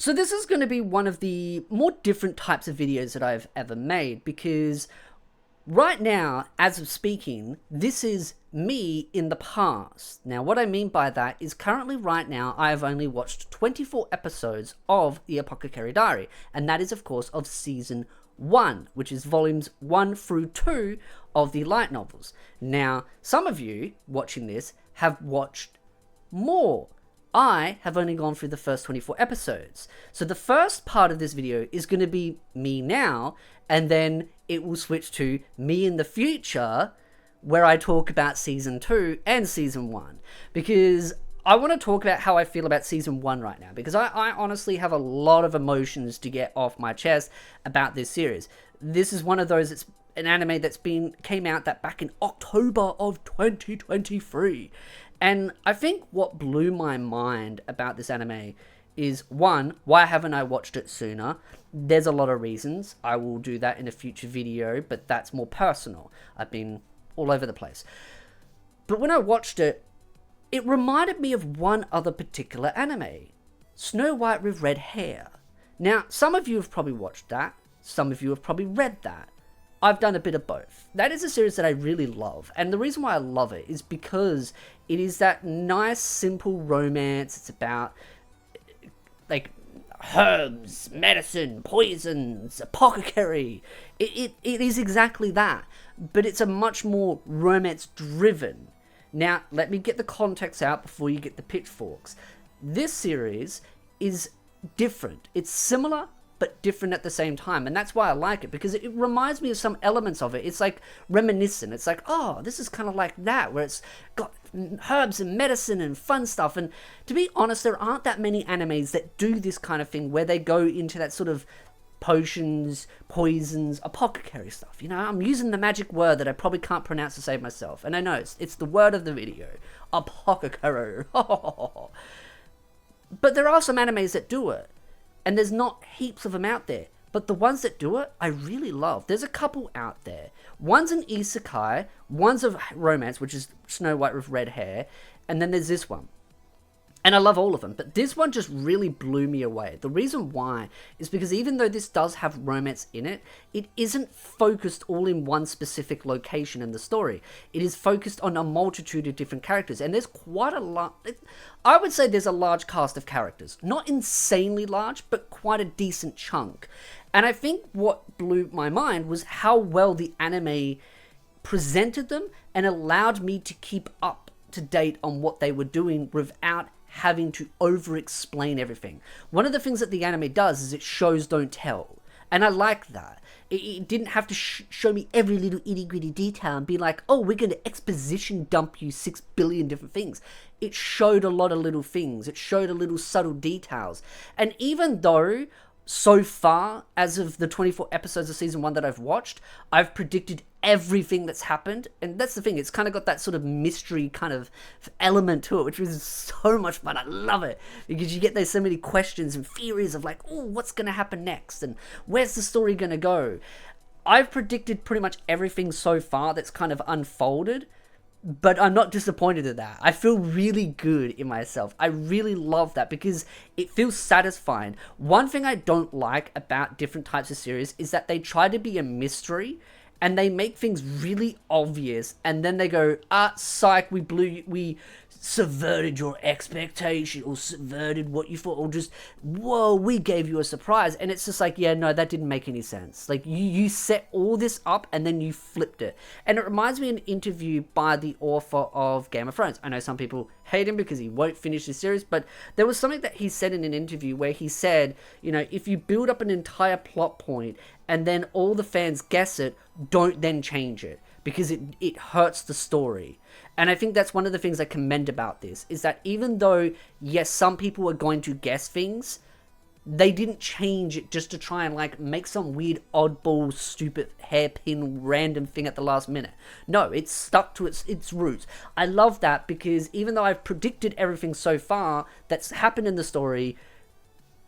So this is going to be one of the more different types of videos that I've ever made, because right now, as of speaking, this is me in the past. Now, what I mean by that is currently right now, I have only watched 24 episodes of the Apothecary Diary, and that is, of course, of Season 1, which is volumes 1 through 2 of the light novels. Now, some of you watching this have watched more. I have only gone through the first 24 episodes. So the first part of this video is going to be me now, and then it will switch to me in the future, where I talk about Season 2 and Season 1. Because I want to talk about how I feel about Season 1 right now, because I honestly have a lot of emotions to get off my chest about this series. This is one of those, it's an anime that's came out back in October of 2023. And I think what blew my mind about this anime is, one, why haven't I watched it sooner? There's a lot of reasons. I will do that in a future video, but that's more personal. I've been all over the place. But when I watched it, it reminded me of one other particular anime, Snow White with Red Hair. Now, some of you have probably watched that. Some of you have probably read that. I've done a bit of both. That is a series that I really love. And the reason why I love it is because it is that nice, simple romance. It's about, like, herbs, medicine, poisons, apothecary. It is exactly that. But it's a much more romance-driven. Now, let me get the context out before you get the pitchforks. This series is different. It's similar, but different at the same time. And that's why I like it, because it reminds me of some elements of it. It's like reminiscent. It's like, oh, this is kind of like that, where it's got herbs and medicine and fun stuff. And to be honest, there aren't that many animes that do this kind of thing, where they go into that sort of potions, poisons, apothecary stuff. You know, I'm using the magic word that I probably can't pronounce to save myself. And I know it's the word of the video. Apothecary. But there are some animes that do it. And there's not heaps of them out there. But the ones that do it, I really love. There's a couple out there. One's an Isekai, one's a romance, which is Snow White with Red Hair, and then there's this one. And I love all of them, but this one just really blew me away. The reason why is because even though this does have romance in it, it isn't focused all in one specific location in the story. It is focused on a multitude of different characters, and there's quite a lot. I would say there's a large cast of characters. Not insanely large, but quite a decent chunk. And I think what blew my mind was how well the anime presented them and allowed me to keep up to date on what they were doing without having to over-explain everything. One of the things that the anime does is it shows, don't tell. And I like that. It didn't have to show me every little itty-gritty detail and be like, oh, we're going to exposition dump you 6 billion different things. It showed a lot of little things. It showed a little subtle details. And even though, so far, as of the 24 episodes of Season 1 that I've watched, I've predicted everything that's happened. And that's the thing, it's kind of got that sort of mystery kind of element to it, which is so much fun. I love it, because you get those so many questions and theories of like, oh, what's going to happen next? And where's the story going to go? I've predicted pretty much everything so far that's kind of unfolded, but I'm not disappointed at that. I feel really good in myself. I really love that, because it feels satisfying. One thing I don't like about different types of series is that they try to be a mystery, and they make things really obvious, and then they go, psych, we subverted your expectation, or subverted what you thought, or just, whoa, we gave you a surprise. And it's just like, yeah, no, that didn't make any sense. Like, you set all this up, and then you flipped it. And it reminds me of an interview by the author of Game of Thrones. I know some people hate him because he won't finish the series, but there was something that he said in an interview where he said, you know, if you build up an entire plot point, and then all the fans guess it, don't then change it, because it hurts the story. And I think that's one of the things I commend about this, is that even though, yes, some people are going to guess things, they didn't change it just to try and like make some weird oddball, stupid, hairpin, random thing at the last minute. No, it's stuck to its roots. I love that, because even though I've predicted everything so far that's happened in the story,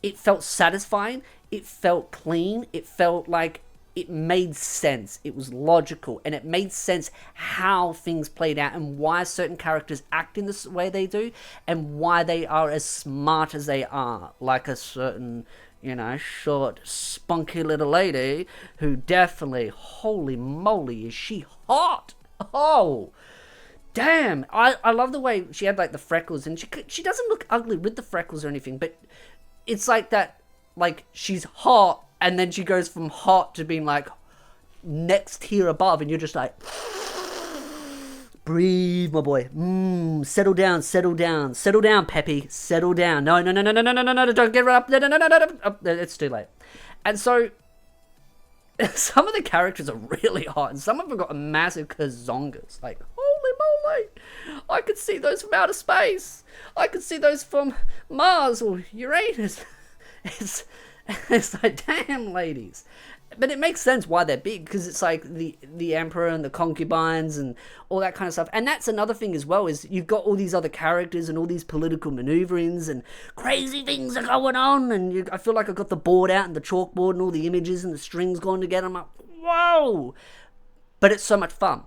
it felt satisfying, it felt clean, it felt like it made sense. It was logical, and it made sense how things played out and why certain characters act in this way they do, and why they are as smart as they are, like a certain, short, spunky little lady who definitely, holy moly, is she hot! Oh, damn! I love the way she had like the freckles, and she doesn't look ugly with the freckles or anything, but it's like that, like she's hot, and then she goes from hot to being like next tier above, and you're just like, breathe, my boy. Settle down, Peppy. Settle down. No, don't get right up. No. It's too late. And so some of the characters are really hot, and some of them got massive kazongas. Like, holy moly! I could see those from outer space. I could see those from Mars or Uranus. It's like, damn, ladies. But it makes sense why they're big, because it's like the emperor and the concubines and all that kind of stuff. And that's another thing as well, is you've got all these other characters and all these political maneuverings and crazy things are going on. And I feel like I've got the board out and the chalkboard and all the images and the strings going together. I'm like, whoa! But it's so much fun.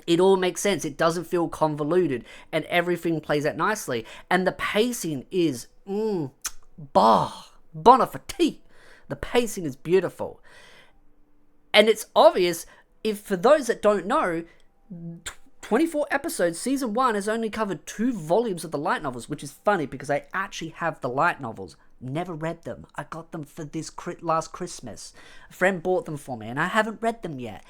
It all makes sense. It doesn't feel convoluted, and everything plays out nicely. And the pacing is, bon appetit. The pacing is beautiful. And it's obvious, if for those that don't know, 24 episodes, season 1 has only covered 2 volumes of the light novels, which is funny because I actually have the light novels. Never read them. I got them for this last Christmas. A friend bought them for me, and I haven't read them yet.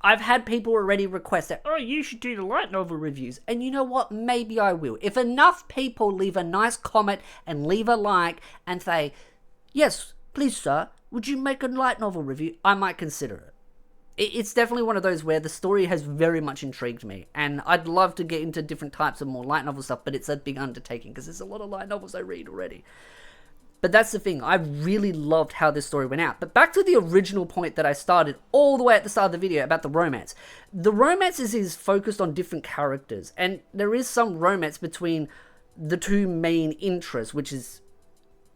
I've had people already request that, you should do the light novel reviews. And you know what? Maybe I will. If enough people leave a nice comment and leave a like and say, yes, please, sir, would you make a light novel review? I might consider it. It's definitely one of those where the story has very much intrigued me, and I'd love to get into different types of more light novel stuff, but it's a big undertaking because there's a lot of light novels I read already. But that's the thing, I really loved how this story went out. But back to the original point that I started all the way at the start of the video about the romance. The romance is focused on different characters, and there is some romance between the two main interests, which is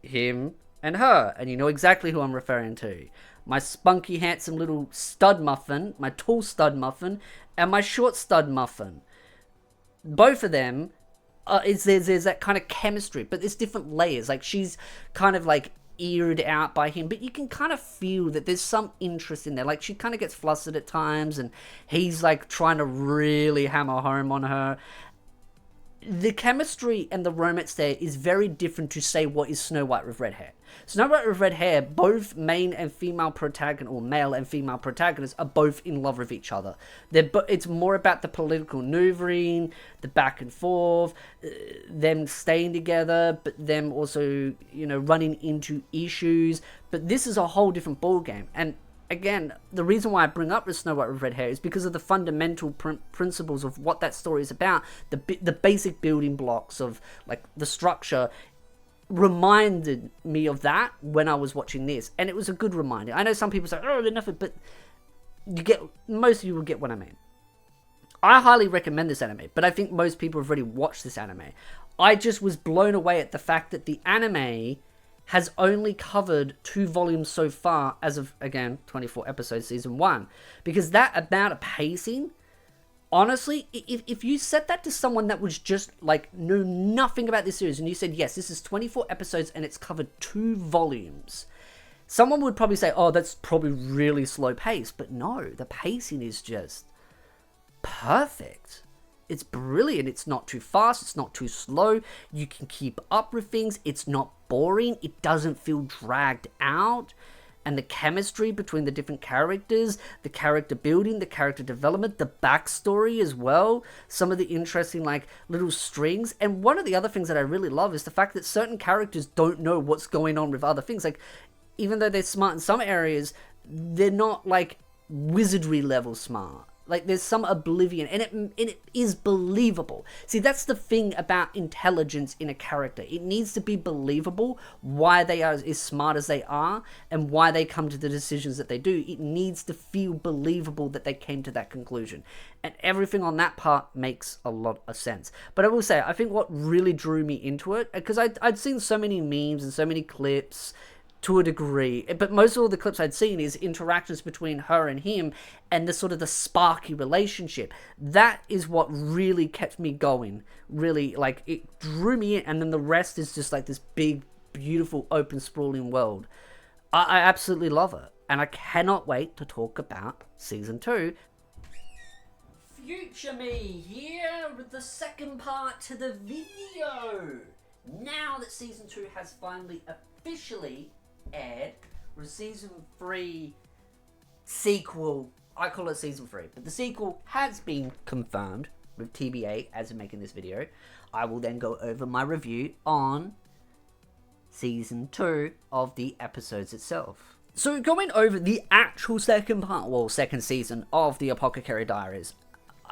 him and her, and you know exactly who I'm referring to. My spunky, handsome little stud muffin, my tall stud muffin, and my short stud muffin. Both of them, there's that kind of chemistry, but there's different layers. Like, she's kind of like eared out by him, but you can kind of feel that there's some interest in there. Like, she kind of gets flustered at times, and he's like trying to really hammer home on her. The chemistry and the romance there is very different to, say, what is Snow White with red hair. Snow White with red hair, both main and female protagonist, or male and female protagonists, are both in love with each other. It's more about the political maneuvering, the back and forth, them staying together, but them also, running into issues. But this is a whole different ballgame. And again, the reason why I bring up the Snow White with red hair is because of the fundamental principles of what that story is about. The basic building blocks of, like, the structure reminded me of that when I was watching this, and it was a good reminder. I know some people say, they're nothing, but most of you will get what I mean. I highly recommend this anime, but I think most people have already watched this anime. I just was blown away at the fact that the anime has only covered 2 volumes so far as of, again, 24 episodes, season 1. Because that amount of pacing, honestly, if you said that to someone that was just, like, knew nothing about this series, and you said, yes, this is 24 episodes and it's covered 2 volumes, someone would probably say, that's probably really slow paced. But no, the pacing is just perfect. It's brilliant. It's not too fast. It's not too slow. You can keep up with things. It's not boring. It doesn't feel dragged out. And the chemistry between the different characters, the character building, the character development, the backstory as well, some of the interesting, like, little strings. And one of the other things that I really love is the fact that certain characters don't know what's going on with other things. Like, even though they're smart in some areas, they're not, like, wizardry level smart. Like, there's some oblivion, and it is believable. See, that's the thing about intelligence in a character. It needs to be believable why they are as smart as they are, and why they come to the decisions that they do. It needs to feel believable that they came to that conclusion. And everything on that part makes a lot of sense. But I will say, I think what really drew me into it, because I'd seen so many memes and so many clips to a degree, but most of all the clips I'd seen is interactions between her and him, and the sort of the sparky relationship. That is what really kept me going. Really, like, it drew me in, and then the rest is just like this big, beautiful, open, sprawling world. I absolutely love it, and I cannot wait to talk about season 2. Future me here with the second part to the video. Now that season 2 has finally officially aired, with season 3 sequel, I call it season 3, but the sequel has been confirmed with TBA as of making this video. I will then go over my review on season 2 of the episodes itself. So going over the actual second part, well, second season of the Apothecary Diaries,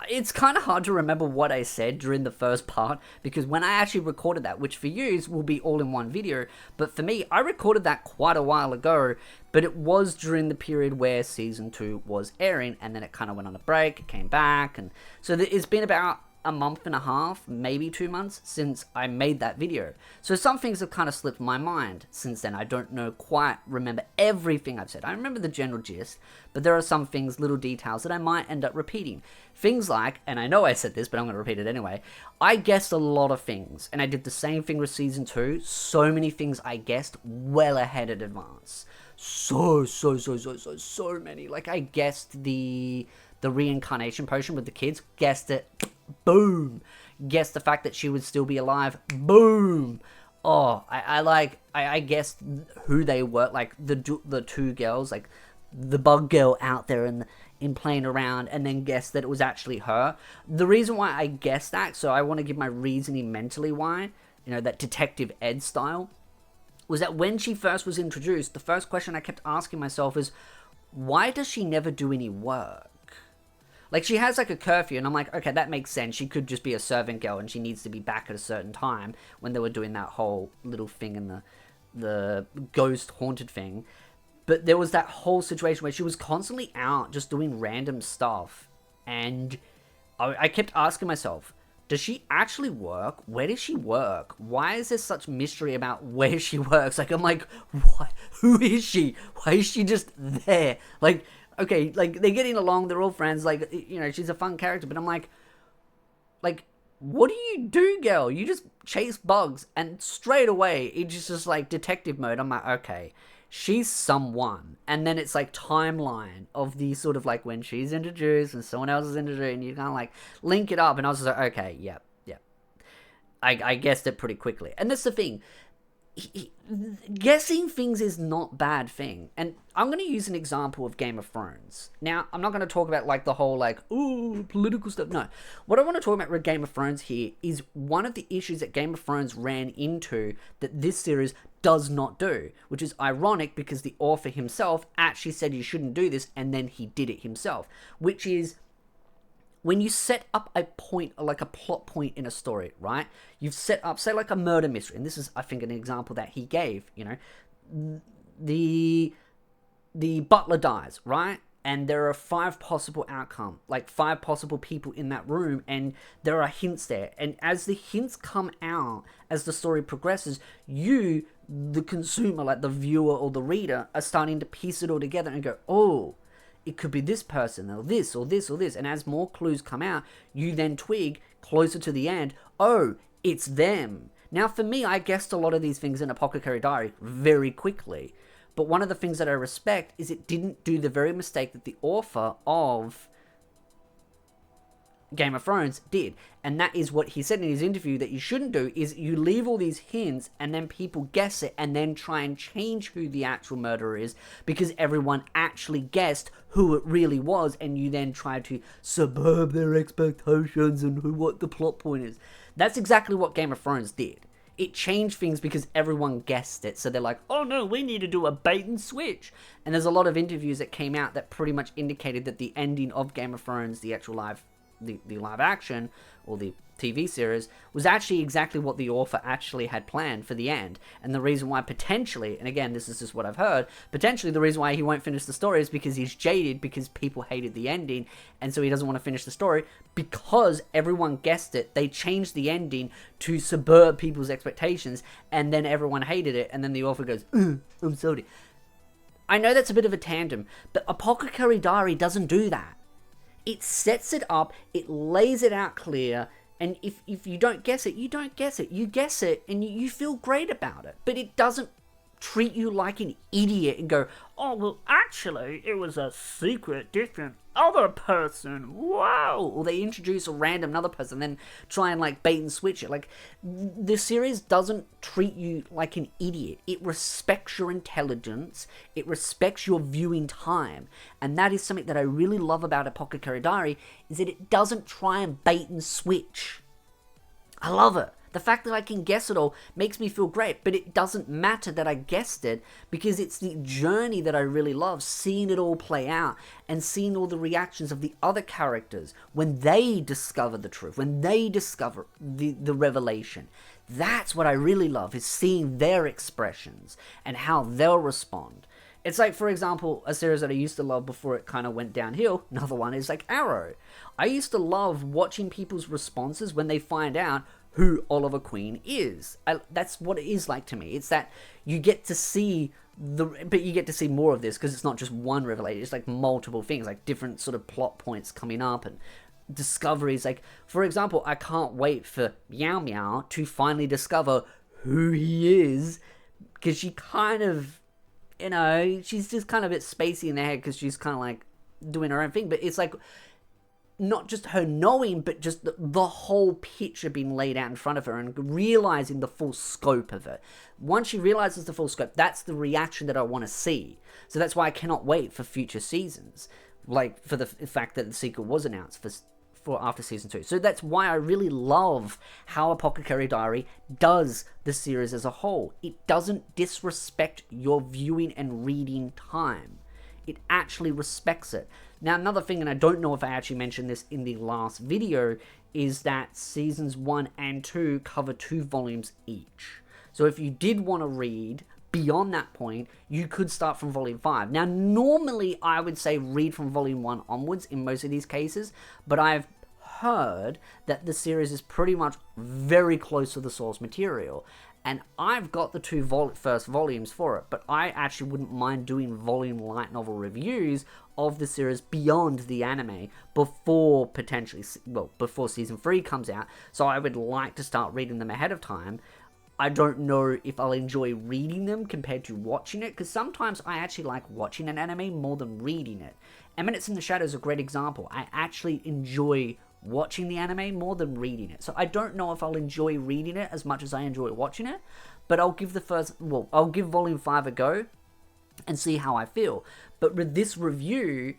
it's kind of hard to remember what I said during the first part, because when I actually recorded that, which for you will be all in one video, but for me, I recorded that quite a while ago, but it was during the period where season 2 was airing, and then it kind of went on a break, it came back, and so it's been about a month and a half, maybe 2 months since I made that video. So some things have kind of slipped my mind since then. I don't know quite remember everything I've said. I remember the general gist, but there are some things, little details that I might end up repeating. Things like, and I know I said this, but I'm going to repeat it anyway, I guessed a lot of things, and I did the same thing with season 2. So many things I guessed well ahead in advance. So many. Like, I guessed the reincarnation potion with the kids, guessed it, boom. Guessed the fact that she would still be alive, boom. Oh, I guessed who they were, like the two girls, like the bug girl out there in playing around, and then guessed that it was actually her. The reason why I guessed that, so I want to give my reasoning mentally why, you know, that Detective Ed style, was that when she first was introduced, the first question I kept asking myself is, why does she never do any work? Like, she has, like, a curfew, and I'm like, okay, that makes sense. She could just be a servant girl, and she needs to be back at a certain time when they were doing that whole little thing in the ghost-haunted thing. But there was that whole situation where she was constantly out just doing random stuff, and I kept asking myself, does she actually work? Where does she work? Why is there such mystery about where she works? Like, I'm like, what? Who is she? Why is she just there? Like, okay, like, they're getting along, they're all friends, like, you know, she's a fun character, but I'm like, what do you do, girl? You just chase bugs, and straight away, it's just like detective mode. I'm like, okay, she's someone, and then it's like timeline of the sort of like when she's introduced and someone else is introduced, and you kind of like link it up, and I was just like, okay, yep. I guessed it pretty quickly, and that's the thing. Guessing things is not bad thing, and I'm going to use an example of Game of Thrones. Now, I'm not going to talk about like the whole like, ooh, political stuff. No, what I want to talk about with Game of Thrones here is one of the issues that Game of Thrones ran into that this series does not do, which is ironic because the author himself actually said you shouldn't do this, and then he did it himself, which is when you set up a point, like a plot point in a story, right? You've set up, say, like a murder mystery, and this is, I think, an example that he gave, you know, the butler dies, right? And there are 5 possible outcomes, like 5 possible people in that room, and there are hints there. And as the hints come out, as the story progresses, you, the consumer, like the viewer or the reader, are starting to piece it all together and go, oh, it could be this person, or this, or this, or this. And as more clues come out, you then twig closer to the end, oh, it's them. Now, for me, I guessed a lot of these things in Apothecary Diary very quickly. But one of the things that I respect is it didn't do the very mistake that the author of Game of Thrones did. And that is what he said in his interview that you shouldn't do, is you leave all these hints and then people guess it and then try and change who the actual murderer is because everyone actually guessed who it really was, and you then try to subvert their expectations and what the plot point is. That's exactly what Game of Thrones did. It changed things because everyone guessed it. So they're like, oh no, we need to do a bait and switch. And there's a lot of interviews that came out that pretty much indicated that the ending of Game of Thrones, the actual live action, or the TV series was actually exactly what the author actually had planned for the end. And the reason why potentially, and again, this is just what I've heard, potentially the reason why he won't finish the story is because he's jaded because people hated the ending, and so he doesn't want to finish the story because everyone guessed it. They changed the ending to subvert people's expectations, and then everyone hated it, and then the author goes, I'm sorry. I know that's a bit of a tandem, but Apothecary Diary doesn't do that. It sets it up, it lays it out clear, and if you don't guess it, you don't guess it. You guess it, and you feel great about it. But it doesn't treat you like an idiot and go, oh, well, actually, it was a secret, different other person. Wow. Or they introduce a random another person, then try and, like, bait and switch it. Like, the series doesn't treat you like an idiot. It respects your intelligence. It respects your viewing time. And that is something that I really love about Apothecary Diary, is that it doesn't try and bait and switch. I love it. The fact that I can guess it all makes me feel great, but it doesn't matter that I guessed it because it's the journey that I really love, seeing it all play out and seeing all the reactions of the other characters when they discover the truth, when they discover the revelation. That's what I really love, is seeing their expressions and how they'll respond. It's like, for example, a series that I used to love before it kind of went downhill, another one is like Arrow. I used to love watching people's responses when they find out who Oliver Queen is. That's what it is like to me. It's that you get to see but you get to see more of this because it's not just one revelation. It's like multiple things, like different sort of plot points coming up and discoveries. Like, for example, I can't wait for Meow Meow to finally discover who he is, because she kind of, she's just kind of a bit spacey in the head because she's kind of like doing her own thing. But it's like, not just her knowing, but just the whole picture being laid out in front of her and realizing the full scope of it. Once she realizes the full scope, that's the reaction that I want to see. So that's why I cannot wait for future seasons. Like, for the fact that the sequel was announced for after season 2. So that's why I really love how Apothecary Diary does the series as a whole. It doesn't disrespect your viewing and reading time. It actually respects it. Now, another thing, and I don't know if I actually mentioned this in the last video, is that seasons 1 and 2 cover 2 volumes each. So if you did want to read beyond that point, you could start from volume 5. Now, normally I would say read from volume 1 onwards in most of these cases, but I've heard that the series is pretty much very close to the source material. And I've got the 2 first volumes for it, but I actually wouldn't mind doing volume light novel reviews of the series beyond the anime before before season 3 comes out. So I would like to start reading them ahead of time. I don't know if I'll enjoy reading them compared to watching it, because sometimes I actually like watching an anime more than reading it. And Minutes in the Shadow is a great example. I actually enjoy watching the anime more than reading it. So I don't know if I'll enjoy reading it as much as I enjoy watching it, but I'll give I'll give volume 5 a go and see how I feel. But with this review,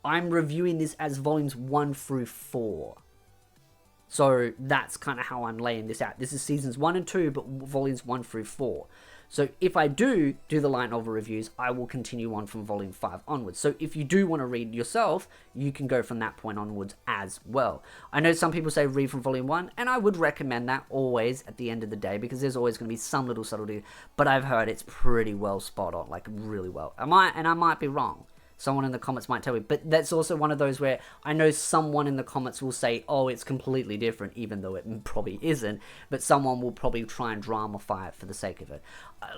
I'm reviewing this as volumes 1 through 4. So that's kind of how I'm laying this out. This is seasons 1 and 2, but volumes 1 through 4. So if I do the light novel reviews, I will continue on from volume 5 onwards. So if you do want to read yourself, you can go from that point onwards as well. I know some people say read from volume 1, and I would recommend that always at the end of the day, because there's always going to be some little subtlety, but I've heard it's pretty well spot on, like really well. I might be wrong. Someone in the comments might tell me, but that's also one of those where I know someone in the comments will say, oh, it's completely different, even though it probably isn't, but someone will probably try and dramify it for the sake of it.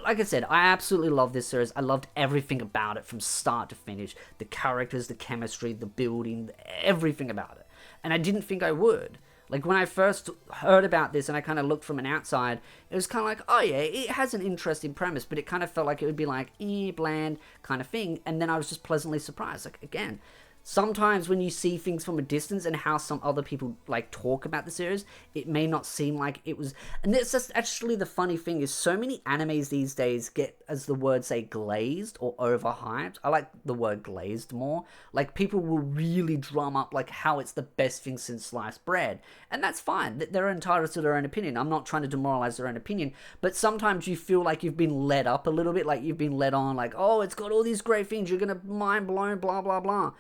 Like I said, I absolutely love this series. I loved everything about it from start to finish. The characters, the chemistry, the building, everything about it. And I didn't think I would. Like, when I first heard about this and I kind of looked from an outside, it was kind of like, oh yeah, it has an interesting premise, but it kind of felt like it would be like, bland kind of thing. And then I was just pleasantly surprised. Like, again, sometimes when you see things from a distance and how some other people, like, talk about the series, it may not seem like it was... And that's just actually the funny thing is so many animes these days get, as the word say, glazed or overhyped. I like the word glazed more. Like, people will really drum up, like, how it's the best thing since sliced bread. And that's fine. They're entitled to their own opinion. I'm not trying to demoralize their own opinion. But sometimes you feel like you've been led up a little bit. Like, you've been led on, like, oh, it's got all these great things. You're going to mind blown, blah, blah, blah.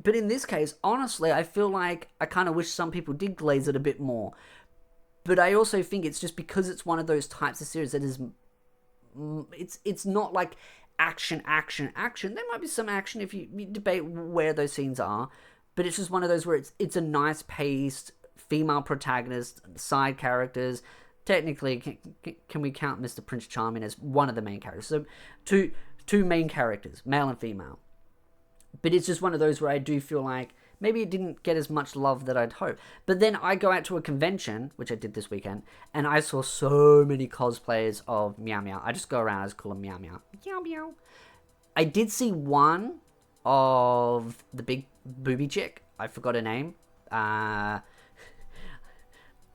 But in this case, honestly, I feel like I kind of wish some people did glaze it a bit more. But I also think it's just because it's one of those types of series that is, it's not like action. There might be some action if you debate where those scenes are, but it's just one of those where it's a nice paced female protagonist, side characters. Technically, can we count Mr. Prince Charming as one of the main characters? So two main characters, male and female. But it's just one of those where I do feel like maybe it didn't get as much love that I'd hoped. But then I go out to a convention, which I did this weekend, and I saw so many cosplayers of Meow Meow. I just go around, I just call them Meow Meow. Meow Meow. I did see one of the big booby chick. I forgot her name. Her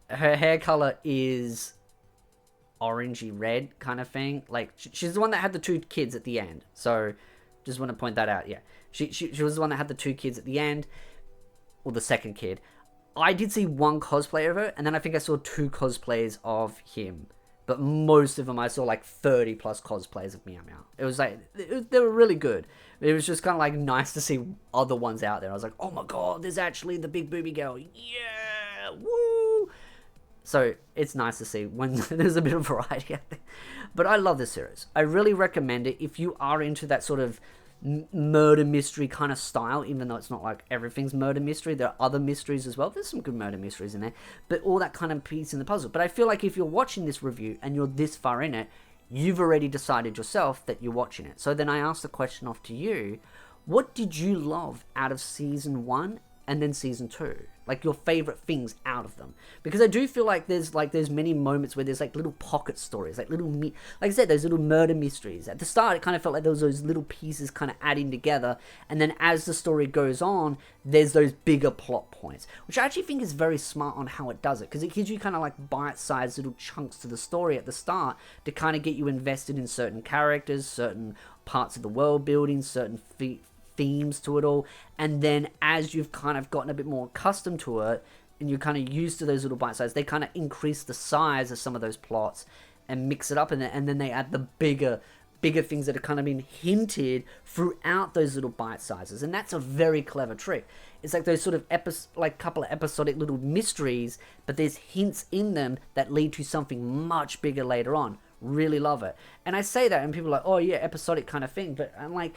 hair color is orangey red kind of thing. Like, she's the one that had the 2 kids at the end. So, just want to point that out, yeah. She was the one that had the 2 kids at the end. Or the second kid. I did see one cosplay of her, and then I think I saw 2 cosplays of him. But most of them, I saw like 30 plus cosplays of Meow Meow. It was like, they were really good. It was just kind of like nice to see other ones out there. I was like, oh my god, there's actually the big booby girl. Yeah, woo! So it's nice to see when there's a bit of variety out there. But I love this series. I really recommend it if you are into that sort of murder mystery kind of style, even though it's not like everything's murder mystery. There are other mysteries as well. There's some good murder mysteries in there, but all that kind of piece in the puzzle. But I feel like if you're watching this review and you're this far in it, you've already decided yourself that you're watching it. So then I ask the question off to you: what did you love out of season 1 and then season 2? Like, your favorite things out of them. Because I do feel like there's many moments where there's like little pocket stories, like like I said, those little murder mysteries. At the start, it kind of felt like there was those little pieces kind of adding together, and then as the story goes on, there's those bigger plot points, which I actually think is very smart on how it does it, because it gives you kind of like bite-sized little chunks to the story at the start to kind of get you invested in certain characters, certain parts of the world building, certain themes to it all, and then as you've kind of gotten a bit more accustomed to it and you're kind of used to those little bite sizes, they kind of increase the size of some of those plots and mix it up, and then they add the bigger things that have kind of been hinted throughout those little bite sizes. And that's a very clever trick. It's like those sort of couple of episodic little mysteries, but there's hints in them that lead to something much bigger later on. Really love it. And I say that and people are like, oh yeah, episodic kind of thing, but I'm like,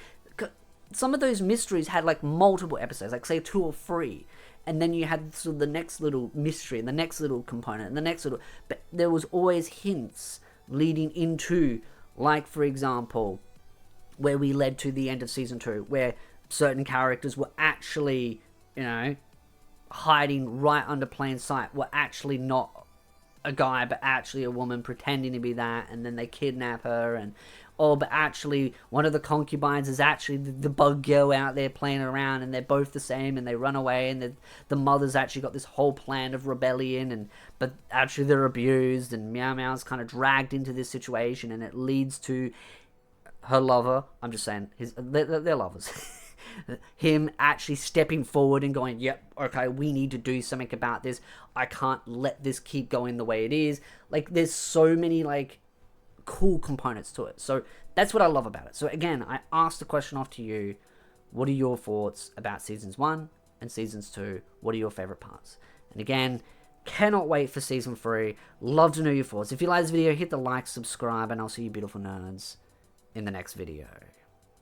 some of those mysteries had like multiple episodes, like say 2 or 3, and then you had sort of the next little mystery and the next little component and the next little, but there was always hints leading into, like for example, where we led to the end of season 2, where certain characters were actually, hiding right under plain sight, were actually not a guy but actually a woman pretending to be that, and then they kidnap her, and but actually one of the concubines is actually the bug girl out there playing around, and they're both the same, and they run away, and the mother's actually got this whole plan of rebellion, but actually they're abused, and Meow Meow's kind of dragged into this situation, and it leads to her lover, I'm just saying, they're lovers, him actually stepping forward and going, yep, okay, we need to do something about this, I can't let this keep going the way it is. Like, there's so many like cool components to it. So that's what I love about it. So again, I asked the question off to you: what are your thoughts about seasons 1 and seasons 2? What are your favorite parts? And again, cannot wait for season 3. Love to know your thoughts. If you like this video, hit the like, subscribe, and I'll see you beautiful nerds in the next video.